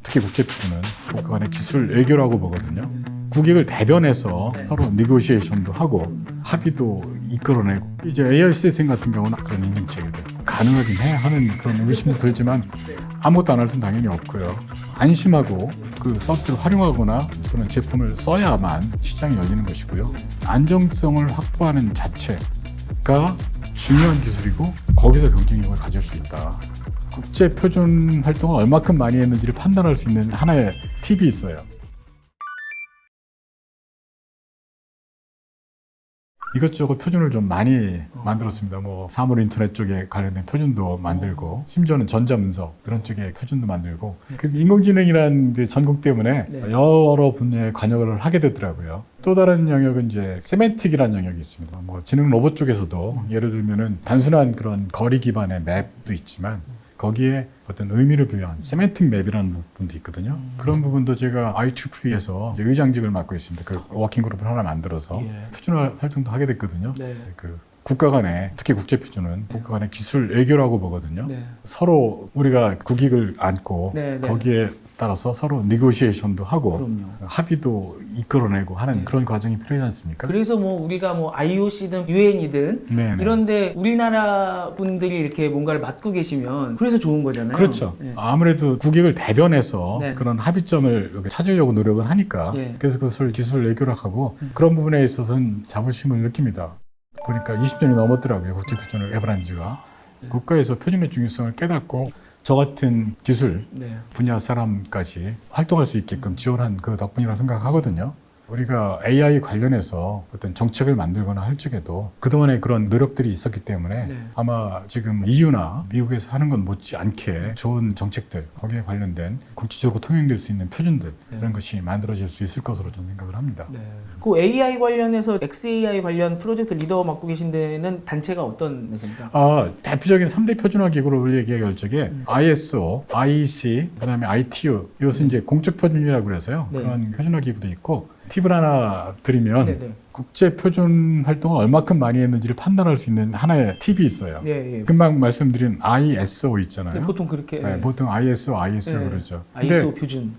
특히 국제 표준은 국가 간의 기술 외교라고 보거든요. 국익을 대변해서 서로 네고시에이션도 하고 합의도 이끌어내고, 이제 AI 시스템 같은 경우는 그런 인증체계들 가능하긴 해 하는 그런 의심도 들지만 아무것도 안 할 수는 당연히 없고요. 안심하고 그 서비스를 활용하거나 그런 제품을 써야만 시장이 열리는 것이고요. 안정성을 확보하는 자체가 중요한 기술이고 거기서 경쟁력을 가질 수 있다. 국제 표준 활동을 얼마큼 많이 했는지를 판단할 수 있는 하나의 팁이 있어요. 이것저것 표준을 좀 많이 만들었습니다. 뭐 사물 인터넷 쪽에 관련된 표준도 만들고, 심지어는 전자문서 그런 쪽에 표준도 만들고, 그 인공지능이라는 그 전공 때문에 여러 분야에 관여를 하게 되더라고요. 또 다른 영역은 이제 세멘틱이라는 영역이 있습니다. 뭐 지능 로봇 쪽에서도 예를 들면은 단순한 그런 거리 기반의 맵도 있지만 거기에 어떤 의미를 부여한 세멘틱 맵이라는 부분도 있거든요. 그런 부분도 제가 IEE에서 의장직을 맡고 있습니다. 그 워킹 그룹을 하나 만들어서 표준 활동도 하게 됐거든요. 그 국가 간의, 특히 국제 표준은 국가 간의 기술 외교라고 보거든요. 서로 우리가 국익을 안고 거기에 따라서 서로 네고시에이션도 하고 합의도 이끌어내고 하는 그런 과정이 필요하지 않습니까? 그래서 뭐 우리가 뭐 IOC든 UN이든 이런데 우리나라 분들이 이렇게 뭔가를 맡고 계시면 그래서 좋은 거잖아요. 그렇죠. 아무래도 국익을 대변해서 그런 합의점을 찾으려고 노력을 하니까 그래서 그것을 기술 외교를 하고 그런 부분에 있어서는 자부심을 느낍니다. 보니까 20년이 넘었더라고요. 국제 표준을 개발한 지가. 국가에서 표준의 중요성을 깨닫고 저 같은 기술 분야 사람까지 활동할 수 있게끔 지원한 그 덕분이라고 생각하거든요. 우리가 AI 관련해서 어떤 정책을 만들거나 할 적에도 그동안에 그런 노력들이 있었기 때문에 아마 지금 EU나 미국에서 하는 건 못지않게 좋은 정책들, 거기에 관련된 국제적으로 통용될 수 있는 표준들, 이런 것이 만들어질 수 있을 것으로 저는 생각을 합니다. 그 AI 관련해서 XAI 관련 프로젝트 리더 맡고 계신 데는 단체가 어떤 데입니까? 대표적인 3대 표준화 기구를 얘기할 적에 ISO, IEC, 그다음에 ITU, 이것은 이제 공적 표준이라고 그래서요. 그런 표준화 기구도 있고, 팁을 하나 드리면 국제 표준 활동을 얼마큼 많이 했는지를 판단할 수 있는 하나의 팁이 있어요. 금방 말씀드린 ISO 있잖아요. 보통 그렇게 보통 ISO, ISO 그러죠. ISO 표준.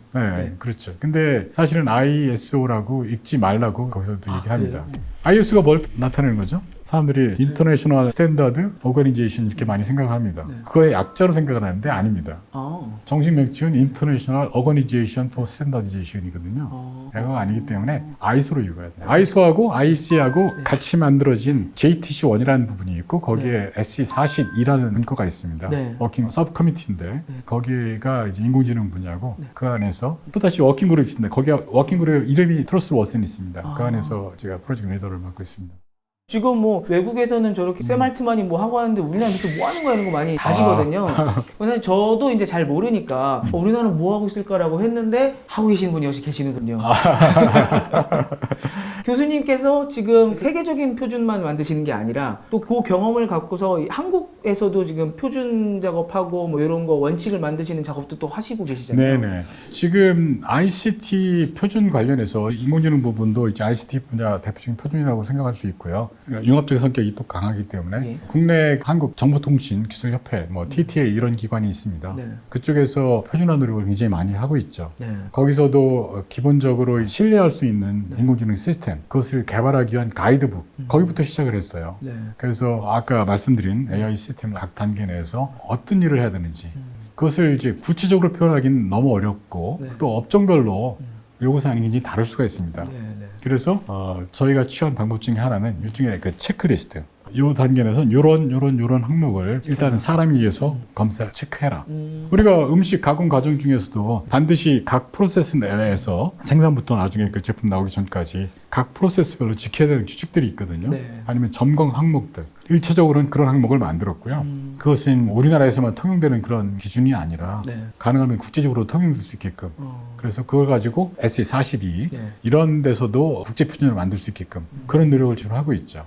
그렇죠. 근데 사실은 ISO라고 읽지 말라고 거기서도 얘기를 합니다. ISO가 뭘 나타내는 거죠? 사람들이 인터내셔널 스탠다드 오거니제이션 이렇게 많이 생각합니다. 그거의 약자로 생각을 하는데 아닙니다. 정식 명칭은 인터내셔널 오거니제이션 포 스탠다디제이션이거든요. 그거 아니기 때문에 ISO로 읽어야 돼요. ISO하고 IEC하고 같이 만들어진 JTC1이라는 부분이 있고 거기에 SC42라는 문구가 있습니다. 워킹 서브 커미티인데 거기가 이제 인공지능 분야고 그 안에서 또 다시 워킹 그룹이 있습니다. 거기가 워킹 그룹 이름이 트러스 워슨이 있습니다. 그 안에서 제가 프로젝트 리더를 맡고 있습니다. 지금 뭐 외국에서는 저렇게 샘 알트만이 뭐 하고 하는데 우리나라에서 뭐 하는 거야 이런 거 많이 다시거든요. 그래서 저도 이제 잘 모르니까 우리나라는 뭐 하고 있을까라고 했는데 하고 계시는 분이 역시 계시는군요. 교수님께서 지금 세계적인 표준만 만드시는 게 아니라 또 그 경험을 갖고서 한국에서도 지금 표준 작업하고 뭐 이런 거 원칙을 만드시는 작업도 또 하시고 계시잖아요. 지금 ICT 표준 관련해서 인공지능 부분도 이제 ICT 분야 대표적인 표준이라고 생각할 수 있고요. 융합적인 성격이 또 강하기 때문에 국내 한국 정보통신기술협회, 뭐 TTA 이런 기관이 있습니다. 그쪽에서 표준화 노력을 굉장히 많이 하고 있죠. 거기서도 기본적으로 신뢰할 수 있는 인공지능 시스템, 그것을 개발하기 위한 가이드북, 거기부터 시작을 했어요. 그래서 아까 말씀드린 AI 시스템 각 단계 내에서 어떤 일을 해야 되는지 그것을 이제 구체적으로 표현하기는 너무 어렵고 또 업종별로 요구사항이 굉장히 다를 수가 있습니다. 그래서 저희가 취한 방법 중에 하나는 일종의 그 체크리스트. 요 단계에서는 요런 항목을 일단은 사람이 위해서 검사 체크해라. 우리가 음식 가공 과정 중에서도 반드시 각 프로세스 내에서 생산부터 나중에 그 제품 나오기 전까지 각 프로세스별로 지켜야 되는 규칙들이 있거든요. 아니면 점검 항목들. 1차적으로는 그런 항목을 만들었고요. 그것은 우리나라에서만 통용되는 그런 기준이 아니라 가능하면 국제적으로 통용될 수 있게끔. 그래서 그걸 가지고 SE42 이런 데서도 국제 표준을 만들 수 있게끔 그런 노력을 지금 하고 있죠.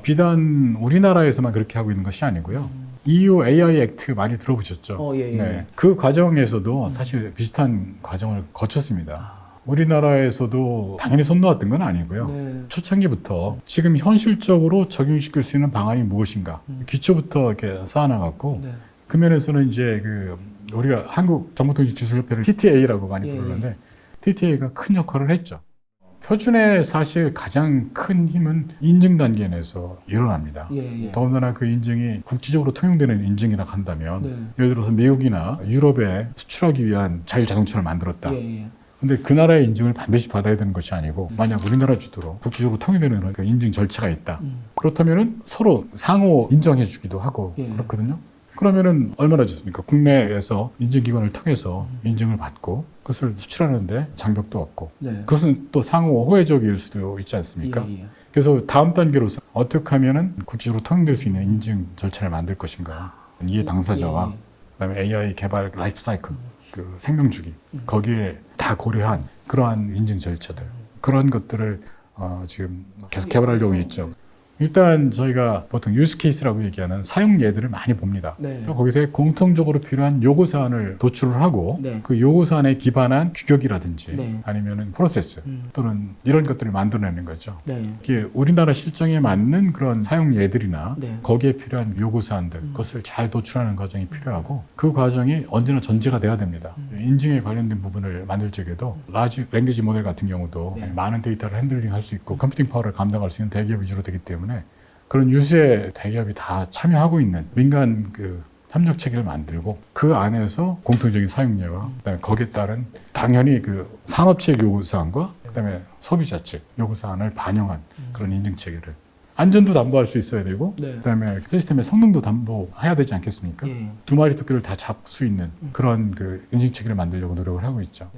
비단 우리나라에서만 그렇게 하고 있는 것이 아니고요. EU AI 액트 많이 들어보셨죠? 그 과정에서도 사실 비슷한 과정을 거쳤습니다. 우리나라에서도 당연히 손 놓았던 건 아니고요. 초창기부터 지금 현실적으로 적용시킬 수 있는 방안이 무엇인가 기초부터 이렇게 쌓아나갔고 그 면에서는 이제 그 우리가 한국정보통신기술협회를 TTA라고 많이 예. 부르는데 TTA가 큰 역할을 했죠. 표준의 사실 가장 큰 힘은 인증 단계 내에서 일어납니다. 예. 더군다나 그 인증이 국지적으로 통용되는 인증이라 한다면 네. 예를 들어서 미국이나 유럽에 수출하기 위한 자율자동차를 만들었다. 예. 근데 그 나라의 인증을 반드시 받아야 되는 것이 아니고 만약 우리나라 주도로 국지적으로 통용되는 그 인증 절차가 있다. 그렇다면은 서로 상호 인정해 주기도 하고 예. 그렇거든요. 그러면은 얼마나 좋습니까? 국내에서 인증기관을 통해서 인증을 받고 그것을 수출하는데 장벽도 없고 네. 그것은 또 상호 호혜적일 수도 있지 않습니까? 예. 그래서 다음 단계로서 어떻게 하면은 국지적으로 통용될 수 있는 인증 절차를 만들 것인가 이해 당사자와 예. 그다음에 AI 개발 라이프 사이클 그 생명 주기 거기에 다 고려한 그러한 인증 절차들 그런 것들을 지금 계속 개발하려고 있죠. 일단 저희가 보통 유스 케이스라고 얘기하는 사용 예들을 많이 봅니다. 네. 또 거기서 공통적으로 필요한 요구 사안을 도출을 하고 네. 그 요구 사안에 기반한 규격이라든지 네. 아니면은 프로세스 또는 이런 것들을 만들어내는 거죠. 네. 이게 우리나라 실정에 맞는 그런 사용 예들이나 네. 거기에 필요한 요구 사안들 그것을 잘 도출하는 과정이 필요하고 그 과정이 언제나 전제가 돼야 됩니다. 인증에 관련된 부분을 만들 적에도 라지 랭귀지 모델 같은 경우도 네. 많은 데이터를 핸들링할 수 있고 컴퓨팅 파워를 감당할 수 있는 대기업 위주로 되기 때문에 그런 유수의 대기업이 다 참여하고 있는 민간 그 협력 체계를 만들고 그 안에서 공통적인 사용료와 그다음에 거기에 따른 당연히 그 산업체 요구사항과 그다음에 소비자 측 요구사항을 반영한 그런 인증 체계를 안전도 담보할 수 있어야 되고 네. 그다음에 시스템의 성능도 담보해야 되지 않겠습니까? 예. 두 마리 토끼를 다 잡을 수 있는 그런 그 인증 체계를 만들려고 노력을 하고 있죠.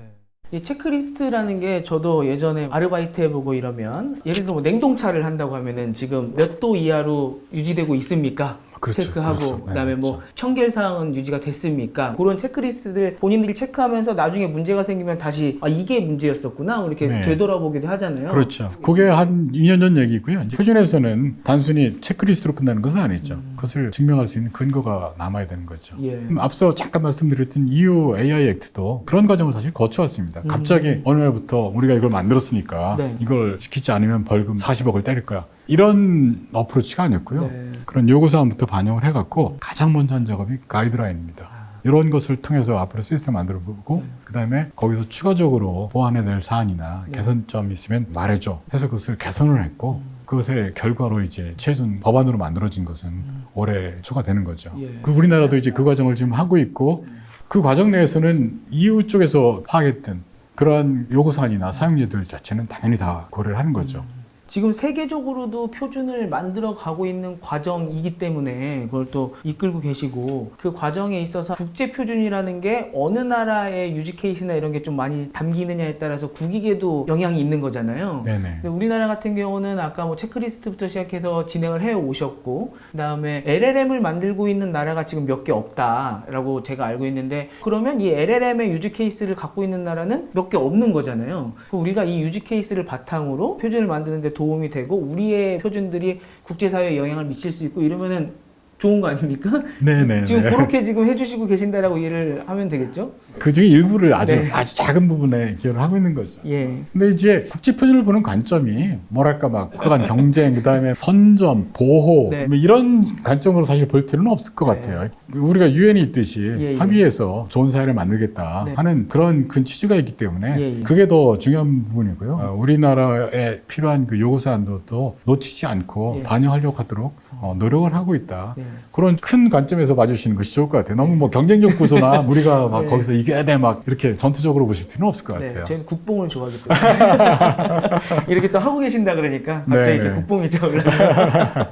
이 체크리스트라는 게 저도 예전에 아르바이트 해보고 이러면 예를 들어 뭐 냉동차를 한다고 하면은 지금 몇 도 이하로 유지되고 있습니까? 그렇죠, 체크하고 그렇죠. 네, 그다음에 뭐 그렇죠. 청결사항은 유지가 됐습니까? 그런 체크리스트들 본인들이 체크하면서 나중에 문제가 생기면 다시 이게 문제였었구나 이렇게 네. 되돌아보기도 하잖아요. 그렇죠. 그게 한 2년 전 얘기고요. 이제 표준에서는 단순히 체크리스트로 끝나는 것은 아니죠. 그것을 증명할 수 있는 근거가 남아야 되는 거죠. 예. 앞서 잠깐 말씀드렸던 EU AI 액트도 그런 과정을 사실 거쳐왔습니다. 갑자기 어느 날부터 우리가 이걸 만들었으니까 네. 이걸 지키지 않으면 벌금 40억을 때릴 거야. 이런 어프로치가 아니었고요. 네. 그런 요구사항부터 반영을 해갖고 가장 먼저 한 작업이 가이드라인입니다. 이런 것을 통해서 앞으로 시스템 만들어보고 그다음에 거기서 추가적으로 보완해야 될 사안이나 개선점이 있으면 말해줘 해서 그것을 개선을 했고 그것의 결과로 이제 최종 법안으로 만들어진 것은 올해 초가 되는 거죠. 예. 그 우리나라도 이제 그 과정을 지금 하고 있고 그 과정 내에서는 EU 쪽에서 파악했던 그러한 요구사항이나 사용료들 자체는 당연히 다 고려를 하는 거죠. 지금 세계적으로도 표준을 만들어 가고 있는 과정이기 때문에 그걸 또 이끌고 계시고 그 과정에 있어서 국제 표준이라는 게 어느 나라의 유지 케이스나 이런 게 좀 많이 담기느냐에 따라서 국익에도 영향이 있는 거잖아요. 네네. 근데 우리나라 같은 경우는 아까 뭐 체크리스트부터 시작해서 진행을 해 오셨고 그다음에 LLM을 만들고 있는 나라가 지금 몇 개 없다라고 제가 알고 있는데 그러면 이 LLM의 유지 케이스를 갖고 있는 나라는 몇 개 없는 거잖아요. 그럼 우리가 이 유지 케이스를 바탕으로 표준을 만드는데 도움이 되고 우리의 표준들이 국제사회에 영향을 미칠 수 있고 이러면은 좋은 거 아닙니까? 네네. 지금 그렇게 지금 해주시고 계신다라고 이해를 하면 되겠죠? 그 중에 일부를 아주 네. 아주 작은 부분에 기여를 하고 있는 거죠. 예. 근데 이제 국제 표준을 보는 관점이 뭐랄까 막 그간 경쟁 그다음에 선점 보호 네. 뭐 이런 관점으로 사실 볼 필요는 없을 것 네. 같아요. 우리가 유엔이 있듯이 예, 예. 합의해서 좋은 사회를 만들겠다 네. 하는 그런 근 취지가 있기 때문에 예, 예. 그게 더 중요한 부분이고요. 우리나라에 필요한 그 요구 사안도 또 놓치지 않고 예. 반영하려고 하도록 노력을 하고 있다. 네. 그런 큰 관점에서 봐주시는 것이 좋을 것 같아요. 너무 뭐 경쟁적 구조나 우리가 막 네. 거기서 이겨야 돼 막 이렇게 전투적으로 보실 필요는 없을 것 네, 같아요. 저희는 국뽕을 좋아하기 때문에 이렇게 또 하고 계신다 그러니까 갑자기 네, 이렇게 네. 국뽕이 올라요.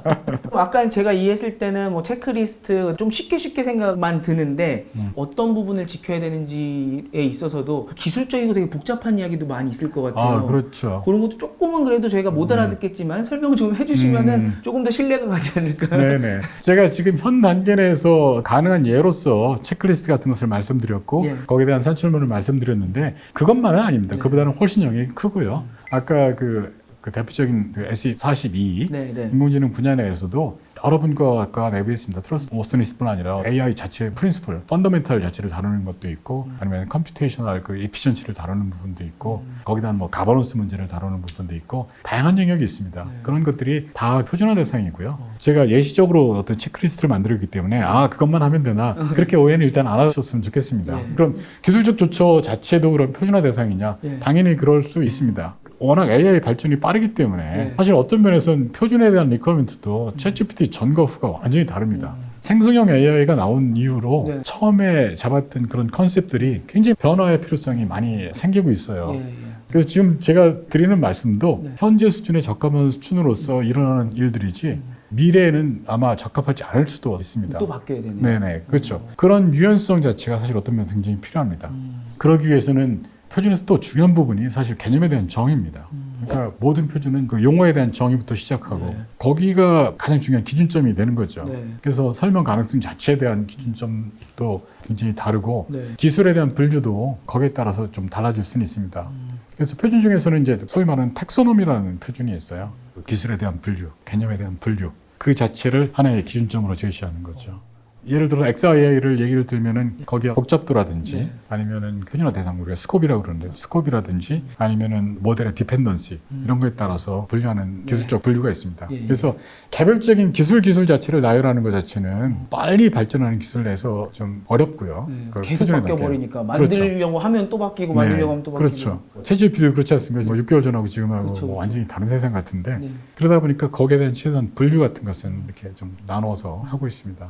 아까 제가 이해했을 때는 뭐 체크리스트 좀 쉽게 생각만 드는데 어떤 부분을 지켜야 되는지에 있어서도 기술적이고 되게 복잡한 이야기도 많이 있을 것 같아요. 아, 그렇죠. 그런 것도 조금은 그래도 저희가 못 알아듣겠지만 설명 좀 해주시면은 조금 더 신뢰가 가지 않을까. 네네. 제가 지금 현 단계 내에서 가능한 예로서 체크리스트 같은 것을 말씀드렸고 예. 거기에 대한 산출물을 말씀드렸는데 그것만은 아닙니다. 네. 그보다는 훨씬 영역이 크고요. 아까 그 대표적인 그 SE42 네, 네. 인공지능 분야 내에서도 여러분과 아까 내비했습니다. 트러스트 오스니스뿐 아니라 AI 자체 프린시플, 펀더멘탈 자체를 다루는 것도 있고 아니면 컴퓨테이셔널 그 에피션시를 다루는 부분도 있고 거기다 뭐 가버넌스 문제를 다루는 부분도 있고 다양한 영역이 있습니다. 그런 것들이 다 표준화 대상이고요. 제가 예시적으로 어떤 체크리스트를 만들었기 때문에 그것만 하면 되나 그렇게 오해는 일단 안 하셨으면 좋겠습니다. 그럼 기술적 조처 자체도 그런 표준화 대상이냐? 당연히 그럴 수 있습니다. 워낙 AI 발전이 빠르기 때문에 사실 어떤 면에서는 표준에 대한 리퀘어먼트도 챗GPT 전과 후가 완전히 다릅니다. 생성형 AI가 나온 이후로 처음에 잡았던 그런 컨셉들이 굉장히 변화의 필요성이 많이 생기고 있어요. 그래서 지금 제가 드리는 말씀도 현재 수준의 적합한 수준으로서 일어나는 일들이지 미래에는 아마 적합하지 않을 수도 있습니다. 또 바뀌어야 되네요. 네네, 그렇죠. 그런 유연성 자체가 사실 어떤 면에서 굉장히 필요합니다. 그러기 위해서는 표준에서 또 중요한 부분이 사실 개념에 대한 정의입니다. 그러니까 모든 표준은 그 용어에 대한 정의부터 시작하고 거기가 가장 중요한 기준점이 되는 거죠. 그래서 설명 가능성 자체에 대한 기준점도 굉장히 다르고 기술에 대한 분류도 거기에 따라서 좀 달라질 수는 있습니다. 그래서 표준 중에서는 이제 소위 말하는 텍소노미라는 표준이 있어요. 기술에 대한 분류, 개념에 대한 분류. 그 자체를 하나의 기준점으로 제시하는 거죠. 예를 들어 XAI를 얘기를 들면은 거기에 복잡도라든지 아니면은 표준화 대상 우리가 스코프라고 그러는데 스코프라든지 아니면은 모델의 디펜던시 이런 거에 따라서 분류하는 기술적 분류가 있습니다. 그래서 개별적인 기술 자체를 나열하는 것 자체는 빨리 발전하는 기술 내에서 좀 어렵고요. 계속 바뀌어 버리니까 만들려고 하면 또 바뀌고 만들려고 하면 또 바뀌고. 그렇죠. 챗GPT도 그렇지 않습니까? 뭐 6개월 전하고 지금하고 뭐 완전히 다른 세상 같은데 그러다 보니까 거기에 대한 최소한 분류 같은 것은 이렇게 좀 나눠서 하고 있습니다.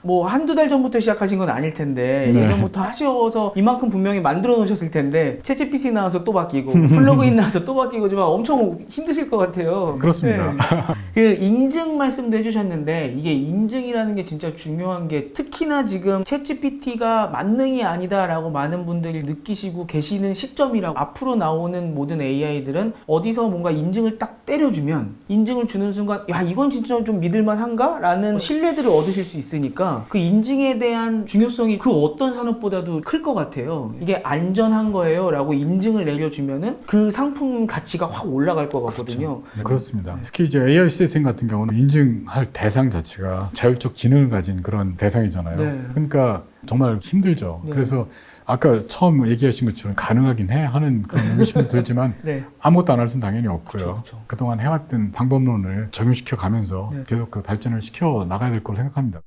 뭐 한두 달 전부터 시작하신 건 아닐 텐데 예전부터 하셔서 이만큼 분명히 만들어 놓으셨을 텐데 챗GPT 나와서 또 바뀌고 플러그인 나와서 또 바뀌고 좀 엄청 힘드실 것 같아요. 그렇습니다. 그 인증 말씀도 해주셨는데 이게 인증이라는 게 진짜 중요한 게 특히나 지금 챗GPT가 만능이 아니다라고 많은 분들이 느끼시고 계시는 시점이라고 앞으로 나오는 모든 AI들은 어디서 뭔가 인증을 딱 때려주면 인증을 주는 순간 야 이건 진짜 좀 믿을만한가? 라는 신뢰들을 얻으실 수 있으니까 그 인증에 대한 중요성이 그 어떤 산업보다도 클 것 같아요. 이게 안전한 거예요 라고 인증을 내려주면은 그 상품 가치가 확 올라갈 것 같거든요. 그렇죠. 네, 그렇습니다. 특히 이제 AI 시스템 같은 경우는 인증할 대상 자체가 자율적 지능을 가진 그런 대상이잖아요. 그러니까 정말 힘들죠. 그래서 아까 처음 얘기하신 것처럼 가능하긴 해 하는 그런 의심도 들지만 아무것도 안 할 수는 당연히 없고요. 그동안 해왔던 방법론을 적용시켜 가면서 계속 그 발전을 시켜 나가야 될 거로 생각합니다.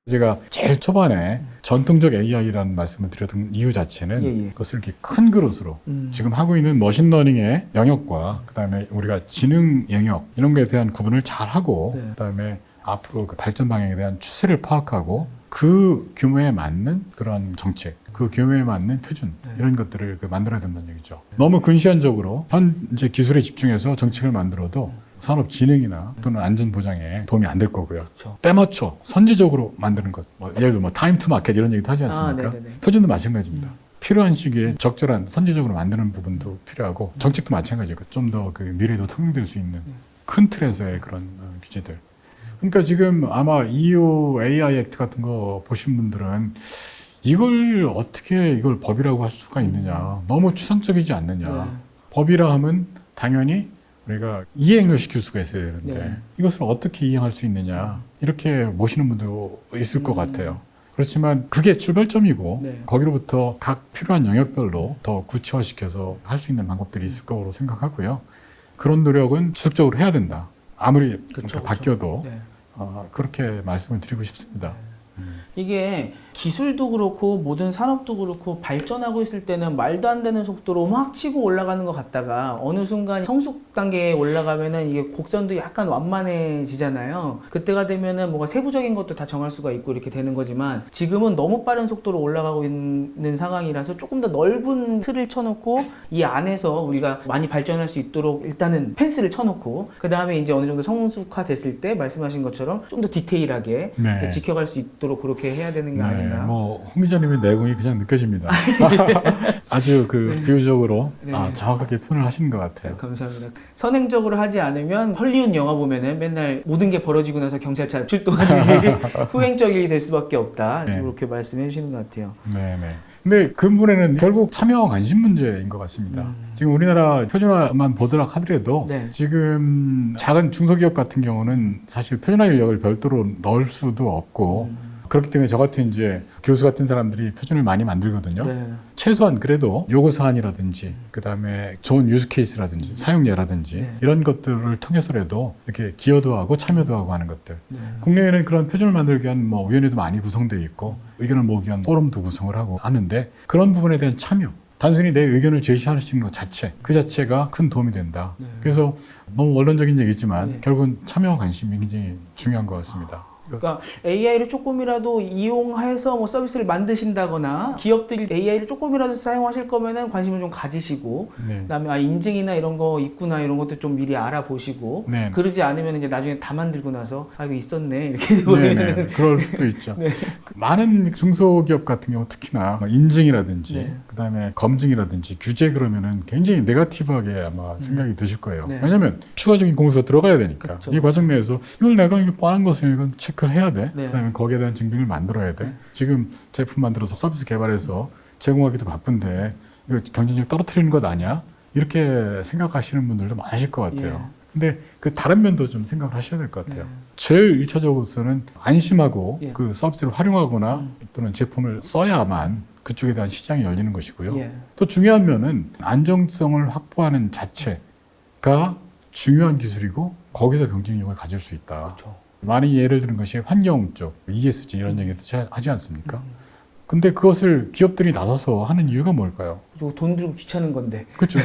제가 제일 초반에 전통적 AI라는 말씀을 드렸던 이유 자체는 그것을 이렇게 큰 그릇으로 지금 하고 있는 머신러닝의 영역과 그다음에 우리가 지능 영역 이런 거에 대한 구분을 잘하고 그다음에 앞으로 그 발전 방향에 대한 추세를 파악하고 그 규모에 맞는 그런 정책, 그 규모에 맞는 표준 이런 것들을 만들어야 된다는 얘기죠. 너무 근시안적으로 현재 기술에 집중해서 정책을 만들어도 산업 진흥이나 또는 안전 보장에 도움이 안 될 거고요. 때맞춰 선제적으로 만드는 것, 예를 들어 타임 투 마켓 이런 얘기도 하지 않습니까? 표준도 마찬가지입니다. 필요한 시기에 적절한 선제적으로 만드는 부분도 필요하고 정책도 마찬가지고 좀 더 그 미래에도 통용될 수 있는 큰 틀에서의 그런 규제들. 그러니까 지금 아마 EU AI 액트 같은 거 보신 분들은 이걸 어떻게 이걸 법이라고 할 수가 있느냐, 너무 추상적이지 않느냐. 법이라 하면 당연히 우리가 이행을 시킬 수가 있어야 되는데 이것을 어떻게 이행할 수 있느냐 이렇게 모시는 분도 있을 것 같아요. 그렇지만 그게 출발점이고 거기로부터 각 필요한 영역별로 더 구체화시켜서 할 수 있는 방법들이 있을 거로 생각하고요. 그런 노력은 지속적으로 해야 된다. 아무리 바뀌어도 그렇게 말씀을 드리고 싶습니다. 이게 기술도 그렇고 모든 산업도 그렇고 발전하고 있을 때는 말도 안 되는 속도로 막 치고 올라가는 것 같다가 어느 순간 성숙 단계에 올라가면은 이게 곡선도 약간 완만해지잖아요. 그때가 되면은 뭔가 세부적인 것도 다 정할 수가 있고 이렇게 되는 거지만 지금은 너무 빠른 속도로 올라가고 있는 상황이라서 조금 더 넓은 틀을 쳐놓고 이 안에서 우리가 많이 발전할 수 있도록 일단은 펜스를 쳐놓고 그 다음에 이제 어느 정도 성숙화 됐을 때 말씀하신 것처럼 좀 더 디테일하게 지켜갈 수 있도록 그렇게 해야 되는 게 아닌가 알겠습니다. 뭐 홍 기자님의 내공이 그냥 느껴집니다. 아주 그 비유적으로 네. 정확하게 표현을 하시는 것 같아요. 감사합니다. 선행적으로 하지 않으면 헐리우드 영화 보면은 맨날 모든 게 벌어지고 나서 경찰차 출동하듯이 후행적이 될 수밖에 없다. 네. 이렇게 말씀해 주시는 것 같아요. 네네. 근데 근본에는 결국 참여와 관심 문제인 것 같습니다. 지금 우리나라 표준화만 보도록 하더라도 네. 지금 작은 중소기업 같은 경우는 사실 표준화 인력을 별도로 넣을 수도 없고 그렇기 때문에 저 같은 이제 교수 같은 사람들이 표준을 많이 만들거든요. 네. 최소한 그래도 요구 사안이라든지 그다음에 좋은 유즈 케이스라든지 사용례라든지 네. 이런 것들을 통해서라도 이렇게 기여도 하고 참여도 하고 하는 것들. 네. 국내에는 그런 표준을 만들기 위한 뭐 위원회도 많이 구성되어 있고 의견을 모으기 위한 포럼도 구성을 하고 하는데 그런 부분에 대한 참여. 단순히 내 의견을 제시할 수 있는 것 자체, 그 자체가 큰 도움이 된다. 네. 그래서 너무 원론적인 얘기지만 네. 결국은 참여와 관심이 굉장히 중요한 것 같습니다. 그러니까 AI를 조금이라도 이용해서 뭐 서비스를 만드신다거나 기업들이 AI를 조금이라도 사용하실 거면은 관심을 좀 가지시고 네. 그다음에 인증이나 이런 거 있구나 이런 것도 좀 미리 알아보시고 네. 그러지 않으면 이제 나중에 다 만들고 나서 이거 있었네 이렇게 네네. 되버리는 그럴 수도 있죠. 네. 많은 중소기업 같은 경우 특히나 뭐 인증이라든지 네. 그다음에 검증이라든지 규제 그러면은 굉장히 네거티브하게 아마 생각이 드실 거예요. 네. 왜냐하면 추가적인 공수가 들어가야 되니까 그쵸. 이 과정 내에서 이걸 내가 이거 뻔한 것을 이건 체크를 해야 돼. 네. 그다음에 거기에 대한 증빙을 만들어야 돼. 네. 지금 제품 만들어서 서비스 개발해서 제공하기도 바쁜데 이거 경쟁력 떨어뜨리는 것 아니야? 이렇게 생각하시는 분들도 많으실 것 같아요. 예. 근데 그 다른 면도 좀 생각을 하셔야 될 것 같아요. 네. 제일 1차적으로서는 안심하고 예. 그 서비스를 활용하거나 또는 제품을 써야만 그쪽에 대한 시장이 열리는 것이고요. 예. 또 중요한 면은 안정성을 확보하는 자체가 중요한 기술이고 거기서 경쟁력을 가질 수 있다. 그렇죠. 많이 예를 드는 것이 환경 쪽, ESG 이런 얘기도 하지 않습니까? 근데 그것을 기업들이 나서서 하는 이유가 뭘까요? 돈 들고 귀찮은 건데. 그렇죠.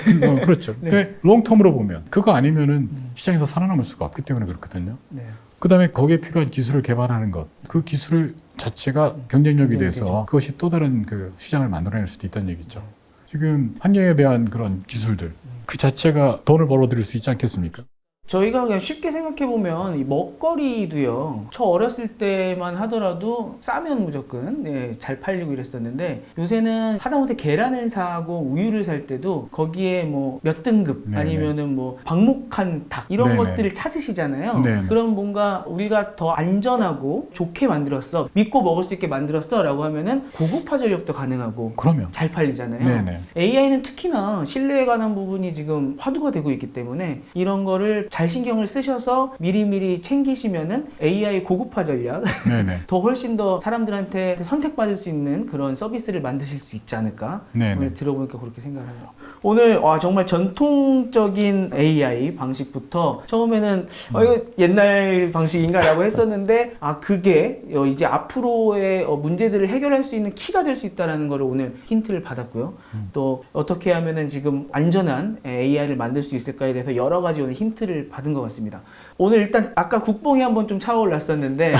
그렇죠. 네. 근데 롱텀으로 보면 그거 아니면은 시장에서 살아남을 수가 없기 때문에 그렇거든요. 네. 그다음에 거기에 필요한 기술을 개발하는 것, 그 기술 자체가 경쟁력이 돼서 경쟁력이죠. 그것이 또 다른 그 시장을 만들어낼 수도 있다는 얘기죠. 지금 환경에 대한 그런 기술들 그 자체가 돈을 벌어들일 수 있지 않겠습니까? 저희가 그냥 쉽게 생각해보면 이 먹거리도요. 저 어렸을 때만 하더라도 싸면 무조건 잘 팔리고 이랬었는데 요새는 하다못해 계란을 사고 우유를 살 때도 거기에 뭐 몇 등급 네네. 아니면은 뭐 방목한 닭 이런 네네. 것들을 찾으시잖아요. 네네. 그럼 뭔가 우리가 더 안전하고 좋게 만들었어. 믿고 먹을 수 있게 만들었어 라고 하면은 고급화 전력도 가능하고 그러면 잘 팔리잖아요. 네네. AI는 특히나 신뢰에 관한 부분이 지금 화두가 되고 있기 때문에 이런 거를 잘 신경을 쓰셔서 미리미리 챙기시면은 AI 고급화 전략 네네. 더 훨씬 더 사람들한테 선택받을 수 있는 그런 서비스를 만드실 수 있지 않을까 네네. 오늘 들어보니까 그렇게 생각을 해요. 오늘 정말 전통적인 AI 방식부터 처음에는 이거 옛날 방식인가라고 했었는데 그게 이제 앞으로의 문제들을 해결할 수 있는 키가 될 수 있다는 걸 오늘 힌트를 받았고요. 또 어떻게 하면은 지금 안전한 AI를 만들 수 있을까에 대해서 여러 가지 오늘 힌트를 받은 것 같습니다. 오늘 일단 아까 국뽕이 한번 좀 차올랐었는데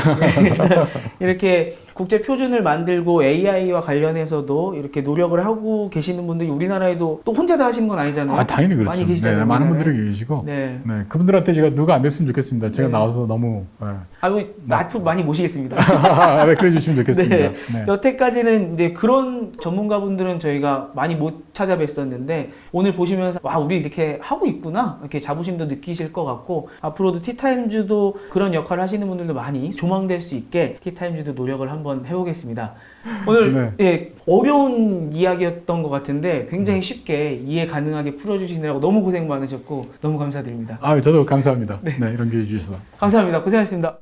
일단 이렇게 국제 표준을 만들고 AI와 관련해서도 이렇게 노력을 하고 계시는 분들이 우리나라에도 또 혼자 다 하시는 건 아니잖아요. 당연히 그렇죠. 많이 계시잖아요. 네, 많은 우리나라에. 분들이 계시고 네. 네, 그분들한테 제가 누가 안 됐으면 좋겠습니다. 제가 네. 나와서 너무 앞으로 많이 모시겠습니다. 네, 그래 주시면 좋겠습니다. 네. 네. 여태까지는 이제 그런 전문가분들은 저희가 많이 못 찾아뵀었는데 오늘 보시면서 우리 이렇게 하고 있구나 이렇게 자부심도 느끼실 것 같고 앞으로도 티타임즈도 그런 역할을 하시는 분들도 많이 조망될 수 있게 티타임즈도 노력을 한번 해보겠습니다. 오늘 어려운 이야기였던 것 같은데 굉장히 쉽게 이해 가능하게 풀어주시느라고 너무 고생 많으셨고 너무 감사드립니다. 저도 감사합니다. 네. 네, 이런 기회 주셔서. 감사합니다. 고생하셨습니다.